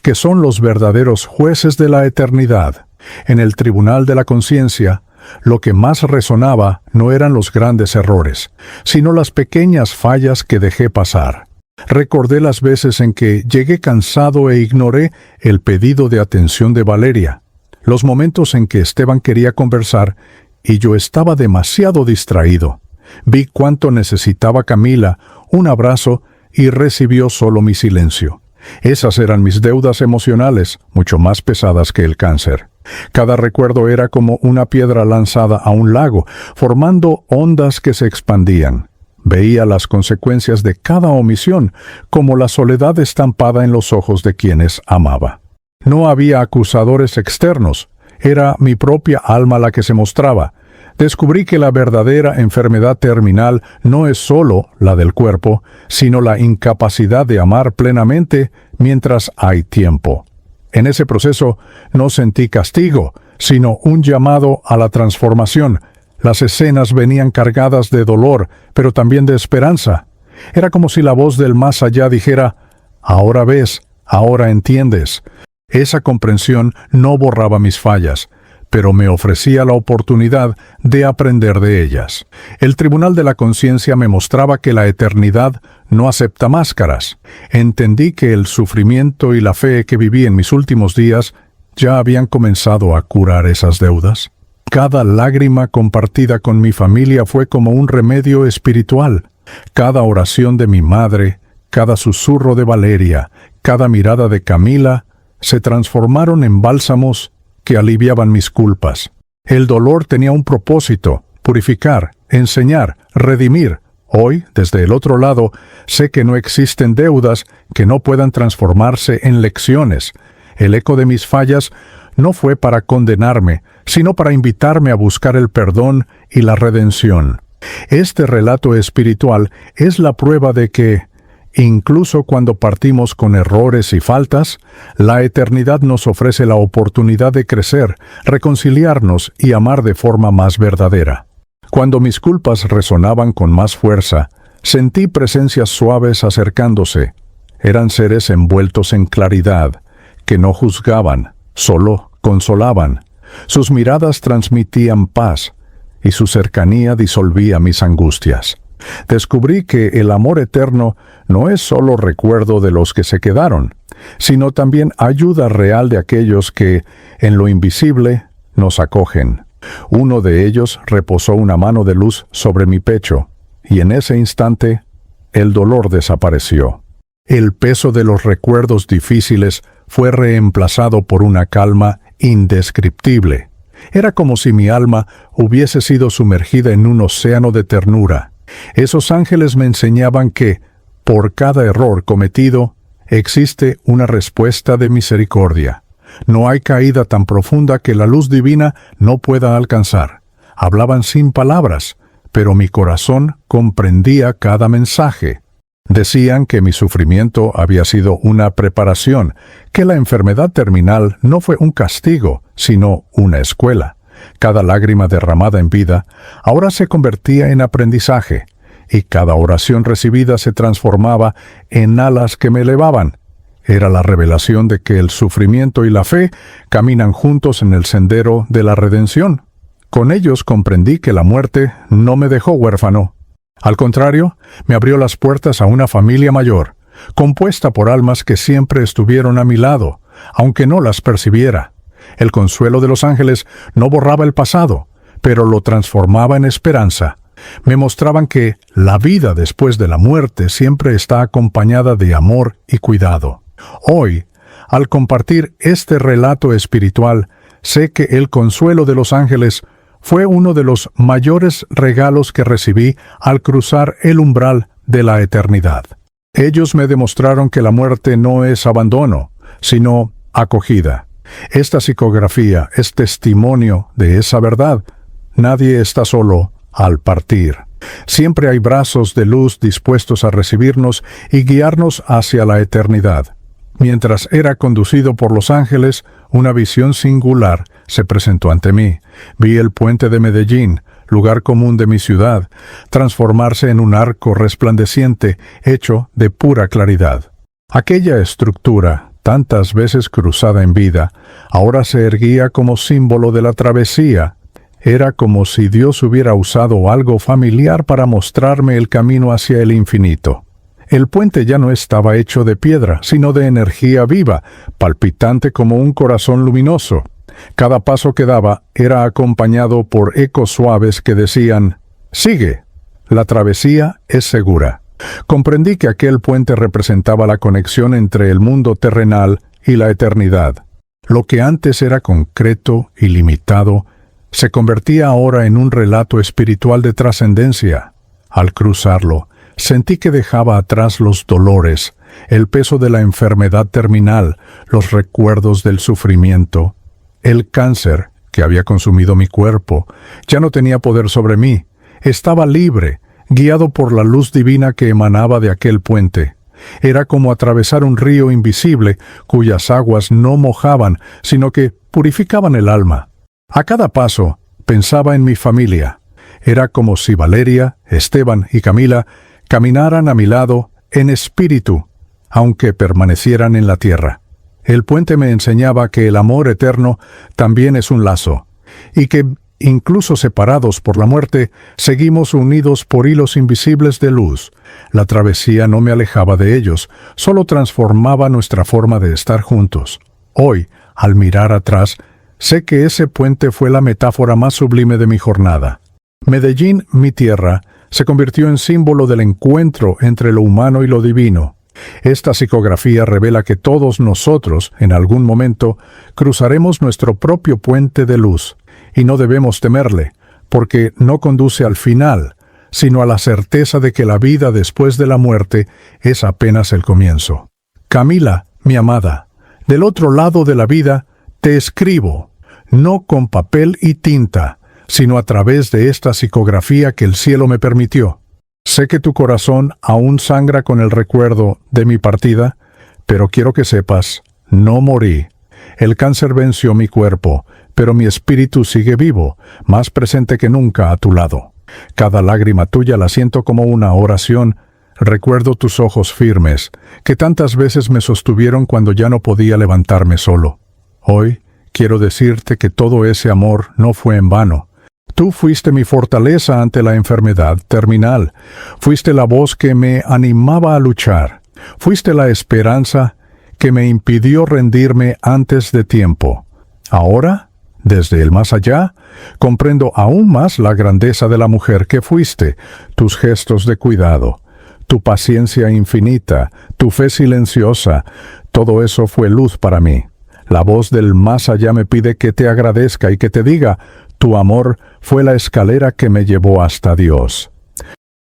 A: que son los verdaderos jueces de la eternidad. En el tribunal de la conciencia, lo que más resonaba no eran los grandes errores, sino las pequeñas fallas que dejé pasar. Recordé las veces en que llegué cansado e ignoré el pedido de atención de Valeria, los momentos en que Esteban quería conversar y yo estaba demasiado distraído. Vi cuánto necesitaba Camila, un abrazo, y recibió solo mi silencio. Esas eran mis deudas emocionales, mucho más pesadas que el cáncer. Cada recuerdo era como una piedra lanzada a un lago, formando ondas que se expandían. Veía las consecuencias de cada omisión, como la soledad estampada en los ojos de quienes amaba. No había acusadores externos, era mi propia alma la que se mostraba. Descubrí que la verdadera enfermedad terminal no es solo la del cuerpo, sino la incapacidad de amar plenamente mientras hay tiempo. En ese proceso no sentí castigo, sino un llamado a la transformación. Las escenas venían cargadas de dolor, pero también de esperanza. Era como si la voz del más allá dijera: «Ahora ves, ahora entiendes». Esa comprensión no borraba mis fallas, pero me ofrecía la oportunidad de aprender de ellas. El tribunal de la conciencia me mostraba que la eternidad no acepta máscaras. Entendí que el sufrimiento y la fe que viví en mis últimos días ya habían comenzado a curar esas deudas. Cada lágrima compartida con mi familia fue como un remedio espiritual. Cada oración de mi madre, cada susurro de Valeria, cada mirada de Camila, se transformaron en bálsamos que aliviaban mis culpas. El dolor tenía un propósito: purificar, enseñar, redimir. Hoy, desde el otro lado, sé que no existen deudas que no puedan transformarse en lecciones. El eco de mis fallas no fue para condenarme, sino para invitarme a buscar el perdón y la redención. Este relato espiritual es la prueba de que, incluso cuando partimos con errores y faltas, la eternidad nos ofrece la oportunidad de crecer, reconciliarnos y amar de forma más verdadera. Cuando mis culpas resonaban con más fuerza, sentí presencias suaves acercándose. Eran seres envueltos en claridad, que no juzgaban, solo consolaban. Sus miradas transmitían paz, y su cercanía disolvía mis angustias. Descubrí que el amor eterno no es solo recuerdo de los que se quedaron, sino también ayuda real de aquellos que, en lo invisible, nos acogen. Uno de ellos reposó una mano de luz sobre mi pecho, y en ese instante, el dolor desapareció. El peso de los recuerdos difíciles fue reemplazado por una calma indescriptible. Era como si mi alma hubiese sido sumergida en un océano de ternura. Esos ángeles me enseñaban que, por cada error cometido, existe una respuesta de misericordia. No hay caída tan profunda que la luz divina no pueda alcanzar. Hablaban sin palabras, pero mi corazón comprendía cada mensaje. Decían que mi sufrimiento había sido una preparación, que la enfermedad terminal no fue un castigo, sino una escuela. Cada lágrima derramada en vida ahora se convertía en aprendizaje, y cada oración recibida se transformaba en alas que me elevaban. Era la revelación de que el sufrimiento y la fe caminan juntos en el sendero de la redención. Con ellos comprendí que la muerte no me dejó huérfano. Al contrario, me abrió las puertas a una familia mayor, compuesta por almas que siempre estuvieron a mi lado, aunque no las percibiera. El consuelo de los ángeles no borraba el pasado, pero lo transformaba en esperanza. Me mostraban que la vida después de la muerte siempre está acompañada de amor y cuidado. Hoy, al compartir este relato espiritual, sé que el consuelo de los ángeles fue uno de los mayores regalos que recibí al cruzar el umbral de la eternidad. Ellos me demostraron que la muerte no es abandono, sino acogida. Esta psicografía es testimonio de esa verdad. Nadie está solo al partir. Siempre hay brazos de luz dispuestos a recibirnos y guiarnos hacia la eternidad. Mientras era conducido por los ángeles, una visión singular se presentó ante mí. Vi el puente de Medellín, lugar común de mi ciudad, transformarse en un arco resplandeciente hecho de pura claridad. Aquella estructura, tantas veces cruzada en vida, ahora se erguía como símbolo de la travesía. Era como si Dios hubiera usado algo familiar para mostrarme el camino hacia el infinito. El puente ya no estaba hecho de piedra, sino de energía viva, palpitante como un corazón luminoso. Cada paso que daba era acompañado por ecos suaves que decían: «Sigue, la travesía es segura». Comprendí que aquel puente representaba la conexión entre el mundo terrenal y la eternidad. Lo que antes era concreto y limitado, se convertía ahora en un relato espiritual de trascendencia. Al cruzarlo, sentí que dejaba atrás los dolores, el peso de la enfermedad terminal, los recuerdos del sufrimiento. El cáncer, que había consumido mi cuerpo, ya no tenía poder sobre mí. Estaba libre, guiado por la luz divina que emanaba de aquel puente. Era como atravesar un río invisible, cuyas aguas no mojaban, sino que purificaban el alma. A cada paso, pensaba en mi familia. Era como si Valeria, Esteban y Camila caminaran a mi lado en espíritu, aunque permanecieran en la tierra. El puente me enseñaba que el amor eterno también es un lazo, y que, incluso separados por la muerte, seguimos unidos por hilos invisibles de luz. La travesía no me alejaba de ellos, solo transformaba nuestra forma de estar juntos. Hoy, al mirar atrás, sé que ese puente fue la metáfora más sublime de mi jornada. Medellín, mi tierra, se convirtió en símbolo del encuentro entre lo humano y lo divino. Esta psicografía revela que todos nosotros, en algún momento, cruzaremos nuestro propio puente de luz, y no debemos temerle, porque no conduce al final, sino a la certeza de que la vida después de la muerte es apenas el comienzo. Camila, mi amada, del otro lado de la vida, te escribo, no con papel y tinta, sino a través de esta psicografía que el cielo me permitió. Sé que tu corazón aún sangra con el recuerdo de mi partida, pero quiero que sepas, no morí. El cáncer venció mi cuerpo, pero mi espíritu sigue vivo, más presente que nunca a tu lado. Cada lágrima tuya la siento como una oración. Recuerdo tus ojos firmes, que tantas veces me sostuvieron cuando ya no podía levantarme solo. Hoy quiero decirte que todo ese amor no fue en vano. Tú fuiste mi fortaleza ante la enfermedad terminal. Fuiste la voz que me animaba a luchar. Fuiste la esperanza que me impidió rendirme antes de tiempo. Ahora, desde el más allá, comprendo aún más la grandeza de la mujer que fuiste, tus gestos de cuidado, tu paciencia infinita, tu fe silenciosa. Todo eso fue luz para mí. La voz del más allá me pide que te agradezca y que te diga: tu amor fue la escalera que me llevó hasta Dios.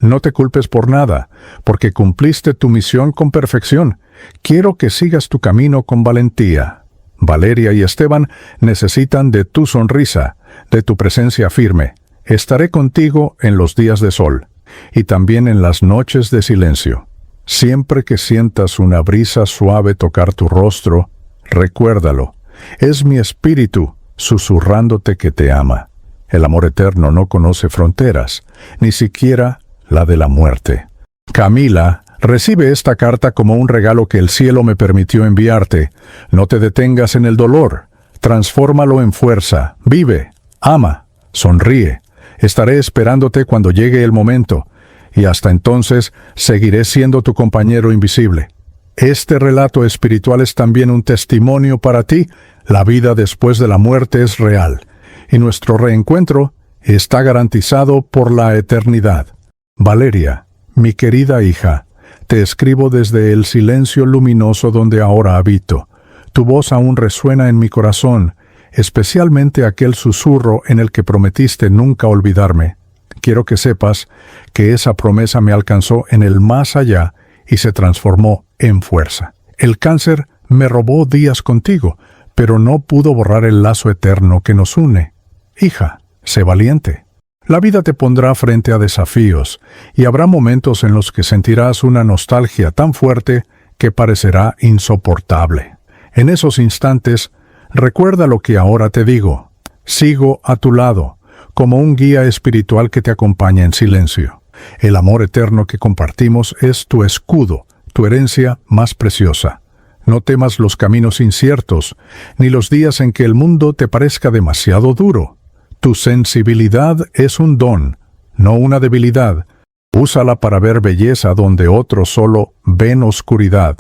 A: No te culpes por nada, porque cumpliste tu misión con perfección. Quiero que sigas tu camino con valentía. Valeria y Esteban necesitan de tu sonrisa, de tu presencia firme. Estaré contigo en los días de sol, y también en las noches de silencio. Siempre que sientas una brisa suave tocar tu rostro, recuérdalo. Es mi espíritu susurrándote que te ama. El amor eterno no conoce fronteras, ni siquiera la de la muerte. Camila, recibe esta carta como un regalo que el cielo me permitió enviarte. No te detengas en el dolor. Transfórmalo en fuerza. Vive, ama, sonríe. Estaré esperándote cuando llegue el momento, y hasta entonces seguiré siendo tu compañero invisible. Este relato espiritual es también un testimonio para ti. La vida después de la muerte es real, y nuestro reencuentro está garantizado por la eternidad. Valeria, mi querida hija, te escribo desde el silencio luminoso donde ahora habito. Tu voz aún resuena en mi corazón, especialmente aquel susurro en el que prometiste nunca olvidarme. Quiero que sepas que esa promesa me alcanzó en el más allá y se transformó en fuerza. El cáncer me robó días contigo, pero no pudo borrar el lazo eterno que nos une. Hija, sé valiente. La vida te pondrá frente a desafíos, y habrá momentos en los que sentirás una nostalgia tan fuerte que parecerá insoportable. En esos instantes, recuerda lo que ahora te digo. Sigo a tu lado, como un guía espiritual que te acompaña en silencio. El amor eterno que compartimos es tu escudo, tu herencia más preciosa. No temas los caminos inciertos, ni los días en que el mundo te parezca demasiado duro. Tu sensibilidad es un don, no una debilidad. Úsala para ver belleza donde otros solo ven oscuridad.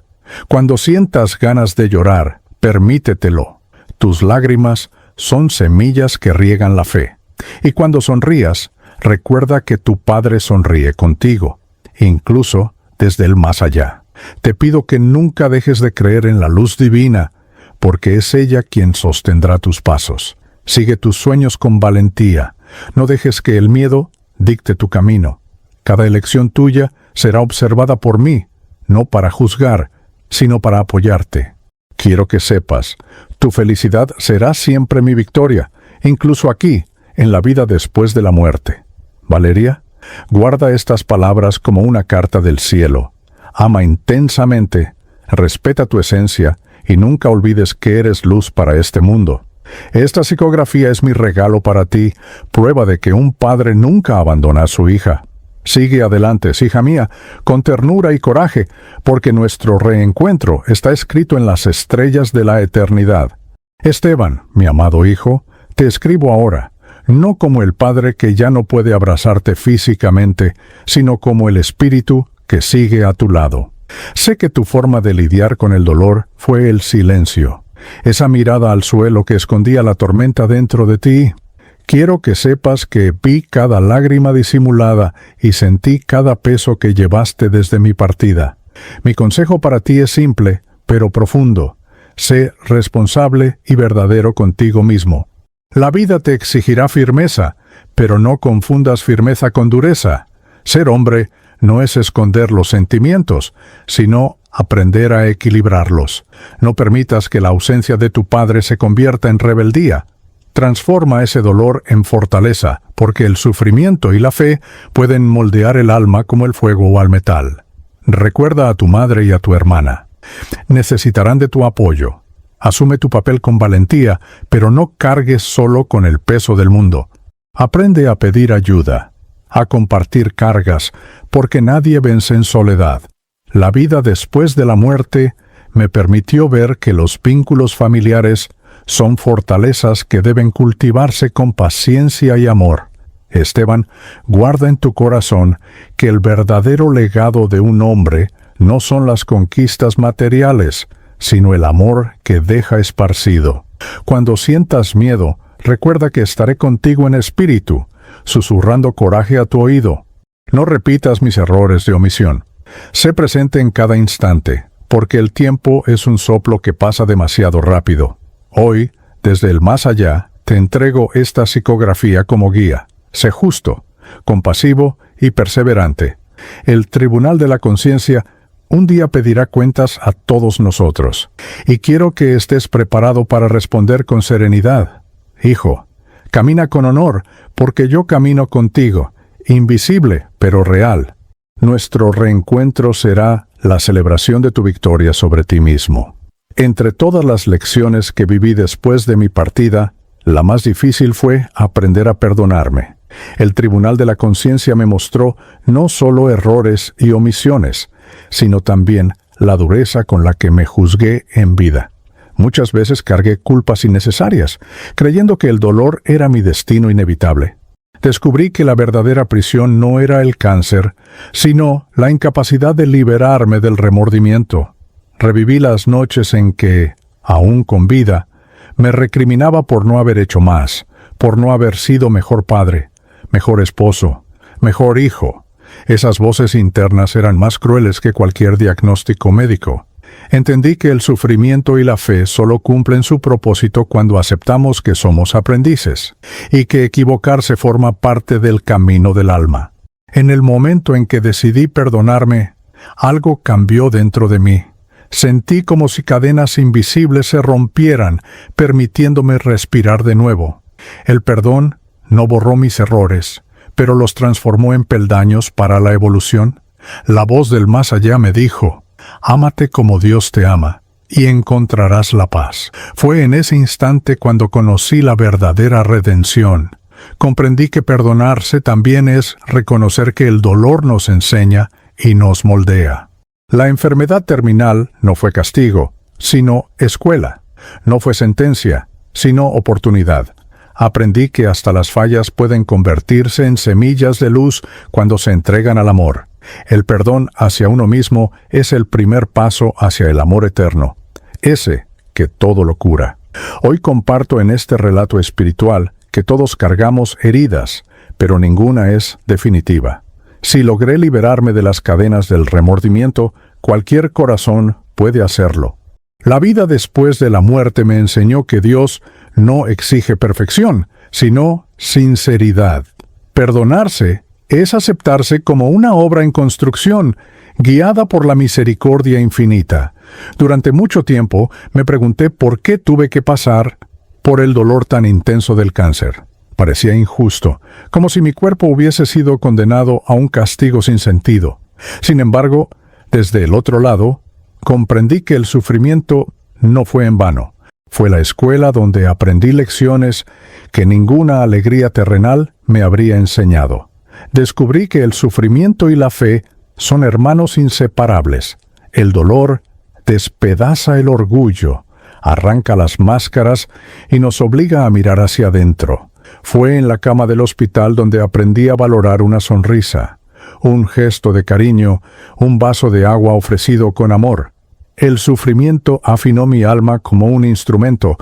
A: Cuando sientas ganas de llorar, permítetelo. Tus lágrimas son semillas que riegan la fe. Y cuando sonrías, recuerda que tu Padre sonríe contigo, incluso desde el más allá. Te pido que nunca dejes de creer en la luz divina, porque es ella quien sostendrá tus pasos. Sigue tus sueños con valentía. No dejes que el miedo dicte tu camino. Cada elección tuya será observada por mí, no para juzgar, sino para apoyarte. Quiero que sepas, tu felicidad será siempre mi victoria, incluso aquí, en la vida después de la muerte. Valeria, guarda estas palabras como una carta del cielo. Ama intensamente, respeta tu esencia y nunca olvides que eres luz para este mundo. Esta psicografía es mi regalo para ti, prueba de que un padre nunca abandona a su hija. Sigue adelante, hija mía, con ternura y coraje, porque nuestro reencuentro está escrito en las estrellas de la eternidad. Esteban, mi amado hijo, te escribo ahora, no como el padre que ya no puede abrazarte físicamente, sino como el espíritu que sigue a tu lado. Sé que tu forma de lidiar con el dolor fue el silencio, esa mirada al suelo que escondía la tormenta dentro de ti. Quiero que sepas que vi cada lágrima disimulada y sentí cada peso que llevaste desde mi partida. Mi consejo para ti es simple, pero profundo. Sé responsable y verdadero contigo mismo. La vida te exigirá firmeza, pero no confundas firmeza con dureza. Ser hombre no es esconder los sentimientos, sino aprender a equilibrarlos. No permitas que la ausencia de tu padre se convierta en rebeldía. Transforma ese dolor en fortaleza, porque el sufrimiento y la fe pueden moldear el alma como el fuego o al metal. Recuerda a tu madre y a tu hermana. Necesitarán de tu apoyo. Asume tu papel con valentía, pero no cargues solo con el peso del mundo. Aprende a pedir ayuda, a compartir cargas, porque nadie vence en soledad. La vida después de la muerte me permitió ver que los vínculos familiares son fortalezas que deben cultivarse con paciencia y amor. Esteban, guarda en tu corazón que el verdadero legado de un hombre no son las conquistas materiales, sino el amor que deja esparcido. Cuando sientas miedo, recuerda que estaré contigo en espíritu, susurrando coraje a tu oído. No repitas mis errores de omisión. Sé presente en cada instante, porque el tiempo es un soplo que pasa demasiado rápido. Hoy, desde el más allá, te entrego esta psicografía como guía. Sé justo, compasivo y perseverante. El tribunal de la conciencia un día pedirá cuentas a todos nosotros, y quiero que estés preparado para responder con serenidad. Hijo, camina con honor, porque yo camino contigo, invisible pero real. Nuestro reencuentro será la celebración de tu victoria sobre ti mismo. Entre todas las lecciones que viví después de mi partida, la más difícil fue aprender a perdonarme. El tribunal de la conciencia me mostró no solo errores y omisiones, sino también la dureza con la que me juzgué en vida. Muchas veces cargué culpas innecesarias, creyendo que el dolor era mi destino inevitable. Descubrí que la verdadera prisión no era el cáncer, sino la incapacidad de liberarme del remordimiento. Reviví las noches en que, aún con vida, me recriminaba por no haber hecho más, por no haber sido mejor padre, mejor esposo, mejor hijo. Esas voces internas eran más crueles que cualquier diagnóstico médico. Entendí que el sufrimiento y la fe solo cumplen su propósito cuando aceptamos que somos aprendices, y que equivocarse forma parte del camino del alma. En el momento en que decidí perdonarme, algo cambió dentro de mí. Sentí como si cadenas invisibles se rompieran, permitiéndome respirar de nuevo. El perdón no borró mis errores, pero los transformó en peldaños para la evolución. La voz del más allá me dijo: «Ámate como Dios te ama, y encontrarás la paz». Fue en ese instante cuando conocí la verdadera redención. Comprendí que perdonarse también es reconocer que el dolor nos enseña y nos moldea. La enfermedad terminal no fue castigo, sino escuela. No fue sentencia, sino oportunidad. Aprendí que hasta las fallas pueden convertirse en semillas de luz cuando se entregan al amor. El perdón hacia uno mismo es el primer paso hacia el amor eterno, ese que todo lo cura. Hoy comparto en este relato espiritual que todos cargamos heridas, pero ninguna es definitiva. Si logré liberarme de las cadenas del remordimiento, cualquier corazón puede hacerlo. La vida después de la muerte me enseñó que Dios no exige perfección, sino sinceridad. Perdonarse es aceptarse como una obra en construcción, guiada por la misericordia infinita. Durante mucho tiempo me pregunté por qué tuve que pasar por el dolor tan intenso del cáncer. Parecía injusto, como si mi cuerpo hubiese sido condenado a un castigo sin sentido. Sin embargo, desde el otro lado, comprendí que el sufrimiento no fue en vano. Fue la escuela donde aprendí lecciones que ninguna alegría terrenal me habría enseñado. Descubrí que el sufrimiento y la fe son hermanos inseparables. El dolor despedaza el orgullo, arranca las máscaras y nos obliga a mirar hacia adentro. Fue en la cama del hospital donde aprendí a valorar una sonrisa, un gesto de cariño, un vaso de agua ofrecido con amor. El sufrimiento afinó mi alma como un instrumento,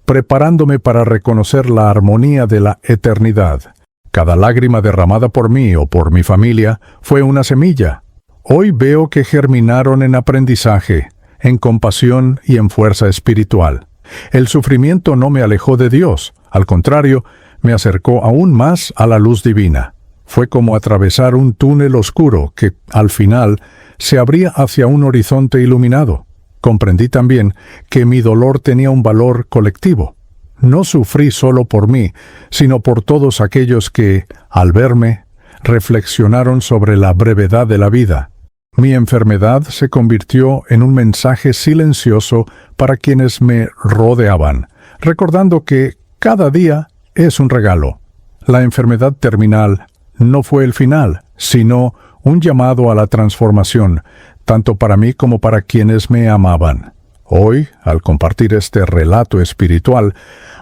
A: preparándome para reconocer la armonía de la eternidad. Cada lágrima derramada por mí o por mi familia fue una semilla. Hoy veo que germinaron en aprendizaje, en compasión y en fuerza espiritual. El sufrimiento no me alejó de Dios, al contrario, me acercó aún más a la luz divina. Fue como atravesar un túnel oscuro que, al final, se abría hacia un horizonte iluminado. Comprendí también que mi dolor tenía un valor colectivo. No sufrí solo por mí, sino por todos aquellos que, al verme, reflexionaron sobre la brevedad de la vida. Mi enfermedad se convirtió en un mensaje silencioso para quienes me rodeaban, recordando que cada día es un regalo. La enfermedad terminal no fue el final, sino un llamado a la transformación, tanto para mí como para quienes me amaban. Hoy, al compartir este relato espiritual,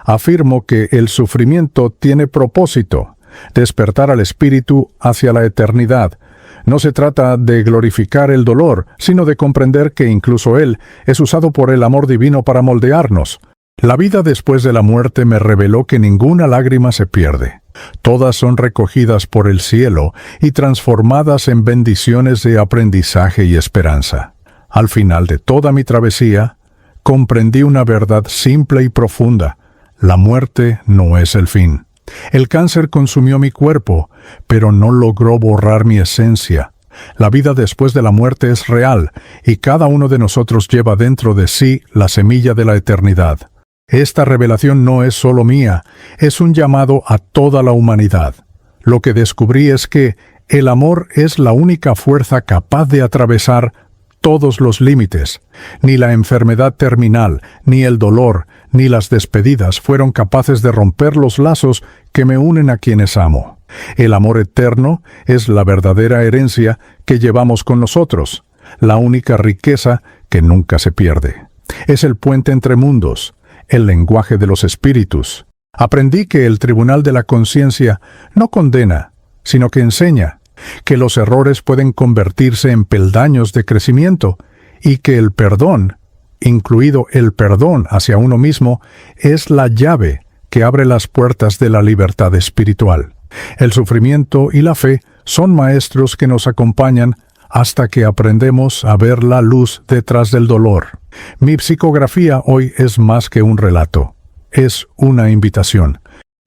A: afirmo que el sufrimiento tiene propósito: despertar al espíritu hacia la eternidad. No se trata de glorificar el dolor, sino de comprender que incluso él es usado por el amor divino para moldearnos. La vida después de la muerte me reveló que ninguna lágrima se pierde. Todas son recogidas por el cielo y transformadas en bendiciones de aprendizaje y esperanza. Al final de toda mi travesía, comprendí una verdad simple y profunda: la muerte no es el fin. El cáncer consumió mi cuerpo, pero no logró borrar mi esencia. La vida después de la muerte es real, y cada uno de nosotros lleva dentro de sí la semilla de la eternidad. Esta revelación no es solo mía, es un llamado a toda la humanidad. Lo que descubrí es que el amor es la única fuerza capaz de atravesar todos los límites. Ni la enfermedad terminal, ni el dolor, ni las despedidas fueron capaces de romper los lazos que me unen a quienes amo. El amor eterno es la verdadera herencia que llevamos con nosotros, la única riqueza que nunca se pierde. Es el puente entre mundos, el lenguaje de los espíritus. Aprendí que el tribunal de la conciencia no condena, sino que enseña, que los errores pueden convertirse en peldaños de crecimiento y que el perdón, incluido el perdón hacia uno mismo, es la llave que abre las puertas de la libertad espiritual. El sufrimiento y la fe son maestros que nos acompañan hasta que aprendemos a ver la luz detrás del dolor. Mi psicografía hoy es más que un relato. Es una invitación.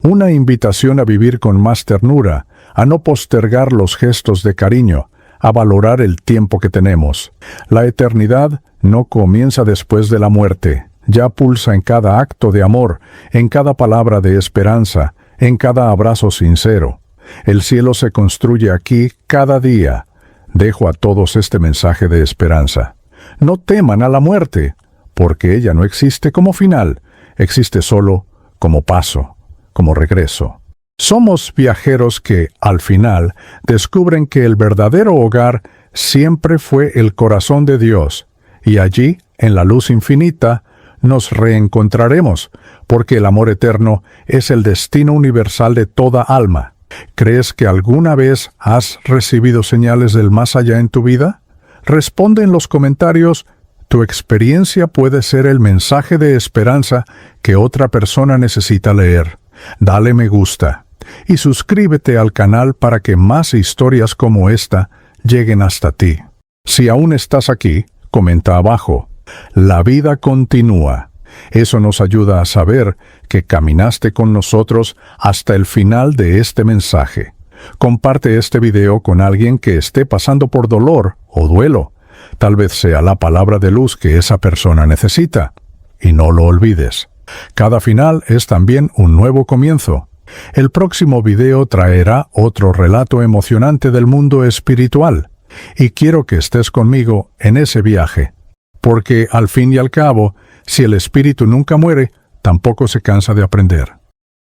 A: Una invitación a vivir con más ternura, a no postergar los gestos de cariño, a valorar el tiempo que tenemos. La eternidad no comienza después de la muerte. Ya pulsa en cada acto de amor, en cada palabra de esperanza, en cada abrazo sincero. El cielo se construye aquí cada día. Dejo a todos este mensaje de esperanza. No teman a la muerte, porque ella no existe como final, existe solo como paso, como regreso. Somos viajeros que, al final, descubren que el verdadero hogar siempre fue el corazón de Dios, y allí, en la luz infinita, nos reencontraremos, porque el amor eterno es el destino universal de toda alma. ¿Crees que alguna vez has recibido señales del más allá en tu vida? Responde en los comentarios. Tu experiencia puede ser el mensaje de esperanza que otra persona necesita leer. Dale me gusta y suscríbete al canal para que más historias como esta lleguen hasta ti. Si aún estás aquí, comenta abajo. La vida continúa. Eso nos ayuda a saber que caminaste con nosotros hasta el final de este mensaje. Comparte este video con alguien que esté pasando por dolor o duelo. Tal vez sea la palabra de luz que esa persona necesita. Y no lo olvides. Cada final es también un nuevo comienzo. El próximo video traerá otro relato emocionante del mundo espiritual. Y quiero que estés conmigo en ese viaje. Porque, al fin y al cabo, si el espíritu nunca muere, tampoco se cansa de aprender.